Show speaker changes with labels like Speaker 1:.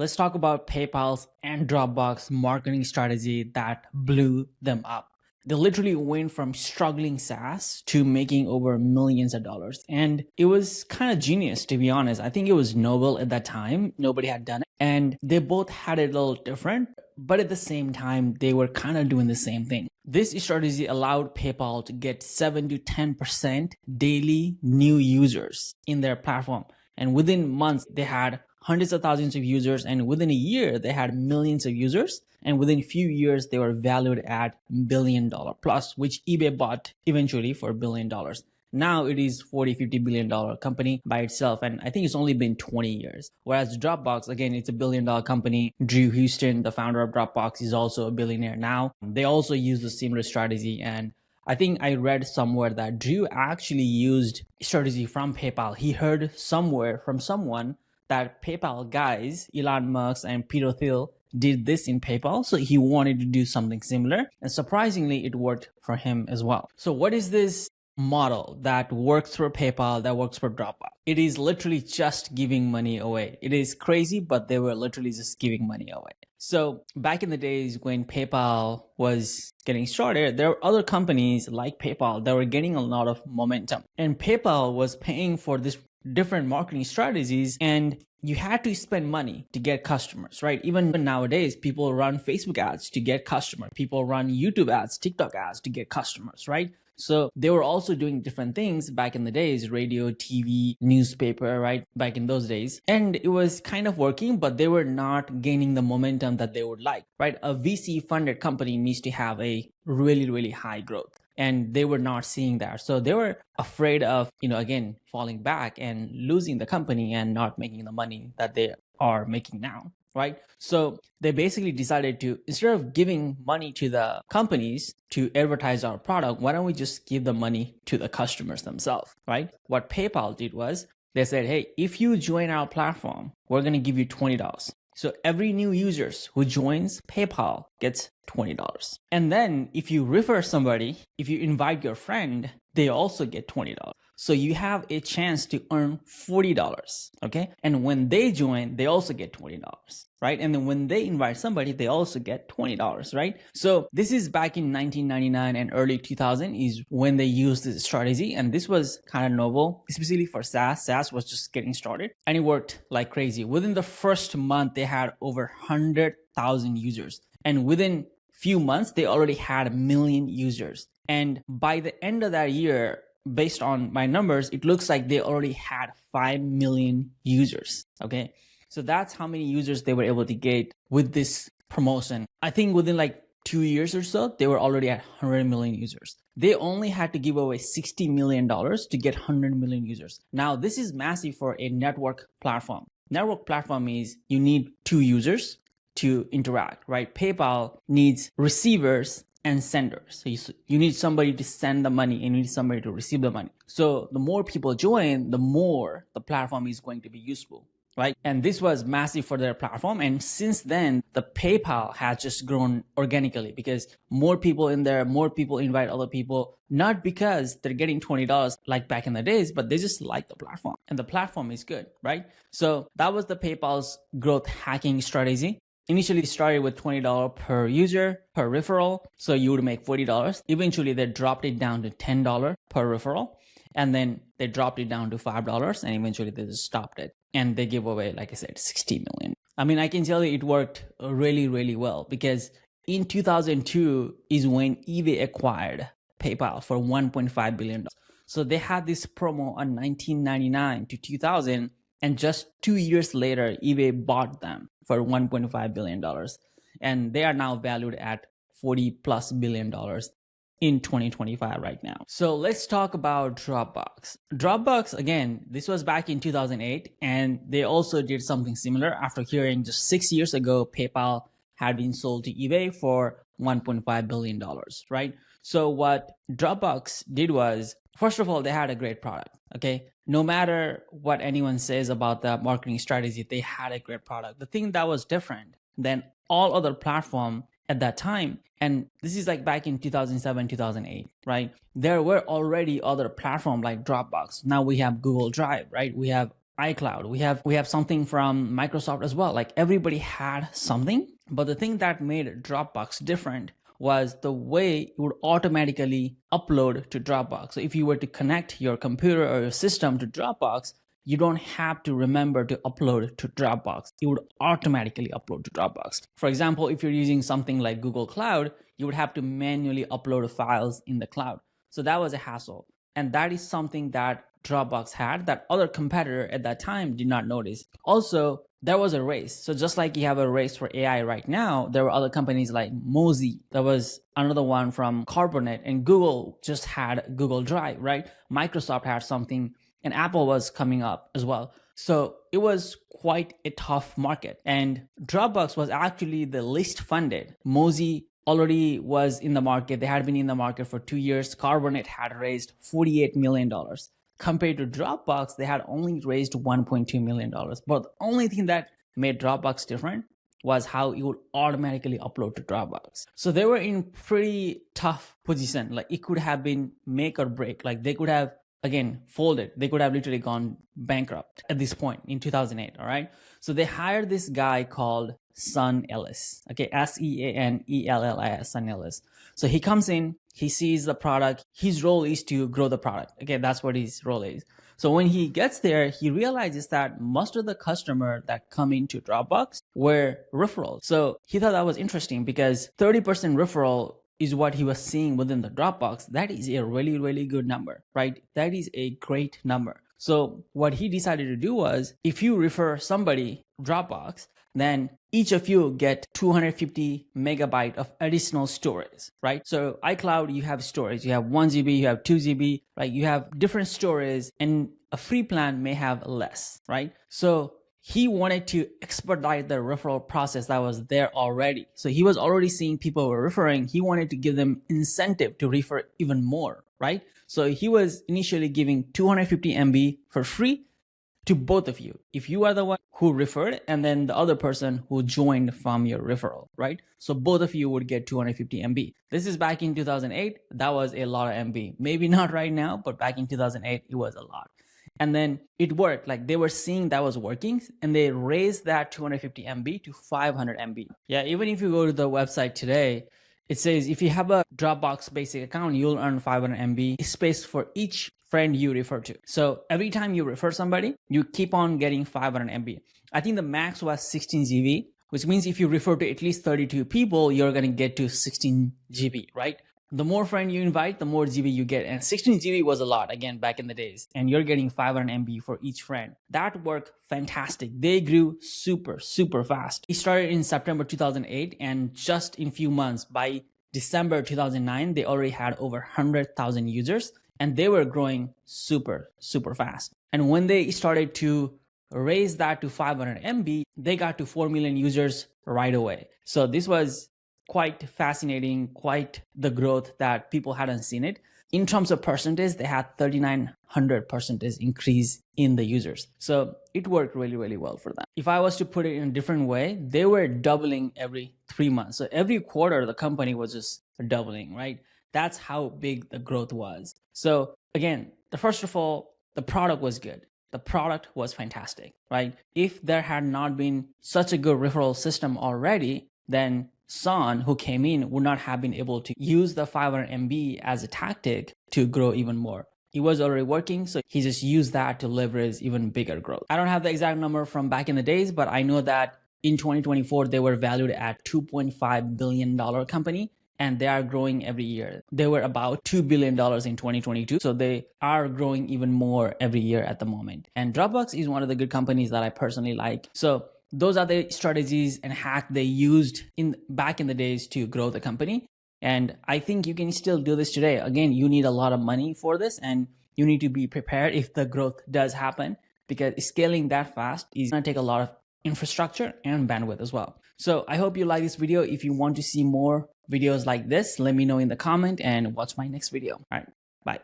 Speaker 1: let's talk about PayPal's and Dropbox marketing strategy that blew them up. They literally went from struggling SaaS to making over millions of dollars. And it was kind of genius, to be honest. I think it was novel at that time. Nobody had done it. And they both had it a little different, but at the same time, they were kind of doing the same thing. This strategy allowed PayPal to get 7 to 10% daily new users in their platform. And within months, they had hundreds of thousands of users, and within a year they had millions of users, and within a few years they were valued at $1 billion plus, which eBay bought eventually for $1 billion. Now it is $40-50 billion company by itself, and I think it's only been 20 years. Whereas Dropbox, again, it's a $1 billion company. Drew Houston, the founder of Dropbox, is also a billionaire now. They also use the similar strategy, and I think I read somewhere that Drew actually used strategy from PayPal. He heard somewhere from someone that PayPal guys, Elon Musk and Peter Thiel, did this in PayPal. So he wanted to do something similar. And surprisingly, it worked for him as well. So what is this model that works for PayPal, that works for Dropbox? It is literally just giving money away. It is crazy, but they were literally just giving money away. So back in the days when PayPal was getting started, there were other companies like PayPal that were getting a lot of momentum. And PayPal was paying for this different marketing strategies, and you had to spend money to get customers, right? Even nowadays, people run Facebook ads to get customers. People run YouTube ads, TikTok ads to get customers, right? So they were also doing different things back in the days, radio, TV, newspaper, right? Back in those days. And it was kind of working, but they were not gaining the momentum that they would like, right? A VC funded company needs to have a really, really high growth. And they were not seeing that. So they were afraid of, again, falling back and losing the company and not making the money that they are making now, right? So they basically decided to, instead of giving money to the companies to advertise our product, why don't we just give the money to the customers themselves, right? What PayPal did was they said, hey, if you join our platform, we're going to give you $20. So every new user who joins PayPal gets $20. And then if you refer somebody, if you invite your friend, they also get $20. So you have a chance to earn $40, okay? And when they join, they also get $20, right? And then when they invite somebody, they also get $20, right? So this is back in 1999 and early 2000 is when they used this strategy. And this was kind of novel, especially for SaaS. SaaS was just getting started and it worked like crazy. Within the first month, they had over 100,000 users. And within few months, they already had 1 million users. And by the end of that year, based on my numbers, it looks like they already had 5 million users. Okay. So that's how many users they were able to get with this promotion. I think within like 2 years or so, they were already at 100 million users. They only had to give away $60 million to get 100 million users. Now, this is massive for a network platform. Network platform is you need 2 users to interact, right? PayPal needs receivers and senders. So you need somebody to send the money and you need somebody to receive the money. So the more people join, the more the platform is going to be useful, right? And this was massive for their platform. And since then, the PayPal has just grown organically because more people in there, more people invite other people, not because they're getting $20 like back in the days, but they just like the platform and the platform is good, right? So that was the PayPal's growth hacking strategy. Initially started with $20 per user per referral. So you would make $40. Eventually they dropped it down to $10 per referral. And then they dropped it down to $5 and eventually they just stopped it. And they gave away, like I said, 60 million. I mean, I can tell you it worked really, really well because in 2002 is when eBay acquired PayPal for $1.5 billion. So they had this promo on 1999 to 2000. And just 2 years later, eBay bought them for $1.5 billion. And they are now valued at $40+ billion in 2025 right now. So let's talk about Dropbox. Dropbox, again, this was back in 2008. And they also did something similar after hearing just 6 years ago, PayPal had been sold to eBay for $1.5 billion, right? So what Dropbox did was, first of all, they had a great product, okay? No matter what anyone says about the marketing strategy, they had a great product. The thing that was different than all other platforms at that time, and this is like back in 2007, 2008, right? There were already other platforms like Dropbox. Now we have Google Drive, right? We have iCloud. We have something from Microsoft as well. Like everybody had something, but the thing that made Dropbox different was the way it would automatically upload to Dropbox. So if you were to connect your computer or your system to Dropbox, you don't have to remember to upload to Dropbox. It would automatically upload to Dropbox. For example, if you're using something like Google Cloud, you would have to manually upload files in the cloud. So that was a hassle. And that is something that Dropbox had that other competitor at that time did not notice. Also, there was a race. So just like you have a race for AI right now, there were other companies like Mozy. There was another one from Carbonate, and Google just had Google Drive, right? Microsoft had something, and Apple was coming up as well. So it was quite a tough market. And Dropbox was actually the least funded. Mozy already was in the market. They had been in the market for 2 years. Carbonate had raised $48 million. Compared to Dropbox, they had only raised $1.2 million. But the only thing that made Dropbox different was how it would automatically upload to Dropbox. So they were in pretty tough position. Like it could have been make or break. Like they could have, again, folded. They could have literally gone bankrupt at this point in 2008, all right? So they hired this guy called Sun Ellis, okay, Seanellis, Sun Ellis. So he comes in, he sees the product. His role is to grow the product. Okay, that's what his role is. So when he gets there, he realizes that most of the customers that come into Dropbox were referrals. So he thought that was interesting because 30% referral is what he was seeing within the Dropbox. That is a really, really good number, right? That is a great number. So what he decided to do was, if you refer somebody Dropbox, then each of you get 250 megabyte of additional storage, right? So iCloud, you have storage, you have 1 GB, you have 2 GB, right? You have different storage, and a free plan may have less, right? So he wanted to expedite the referral process that was there already. So he was already seeing people were referring. He wanted to give them incentive to refer even more, right? So he was initially giving 250 MB for free to both of you. If you are the one who referred and then the other person who joined from your referral, right? So both of you would get 250 MB. This is back in 2008. That was a lot of MB. Maybe not right now, but back in 2008, it was a lot. And then it worked. Like they were seeing that was working, and they raised that 250 MB to 500 MB. Yeah, even if you go to the website today, it says if you have a Dropbox basic account, you'll earn 500 MB space for each friend you refer to. So every time you refer somebody, you keep on getting 500 MB. I think the max was 16 GB, which means if you refer to at least 32 people, you're going to get to 16 GB, right? The more friend you invite, the more GB you get. And 16 GB was a lot, again, back in the days. And you're getting 500 MB for each friend. That worked fantastic. They grew super, super fast. It started in September 2008, and just in few months, by December 2009, they already had over 100,000 users, and they were growing super, super fast. And when they started to raise that to 500 MB, they got to 4 million users right away. So this was quite fascinating, quite the growth that people hadn't seen it. In terms of percentage, they had 3,900% increase in the users. So it worked really, really well for them. If I was to put it in a different way, they were doubling every 3 months. So every quarter, the company was just doubling, right? That's how big the growth was. So again, first of all, the product was good. The product was fantastic, right? If there had not been such a good referral system already, then Son, who came in, would not have been able to use the 500 MB as a tactic to grow even more. It was already working, so he just used that to leverage even bigger growth. I don't have the exact number from back in the days, but I know that in 2024, they were valued at $2.5 billion company, and they are growing every year. They were about $2 billion in 2022, so they are growing even more every year at the moment. And Dropbox is one of the good companies that I personally like. So those are the strategies and hacks they used back in the days to grow the company. And I think you can still do this today. Again, you need a lot of money for this, and you need to be prepared if the growth does happen, because scaling that fast is going to take a lot of infrastructure and bandwidth as well. So I hope you like this video. If you want to see more videos like this, let me know in the comment and watch my next video. All right.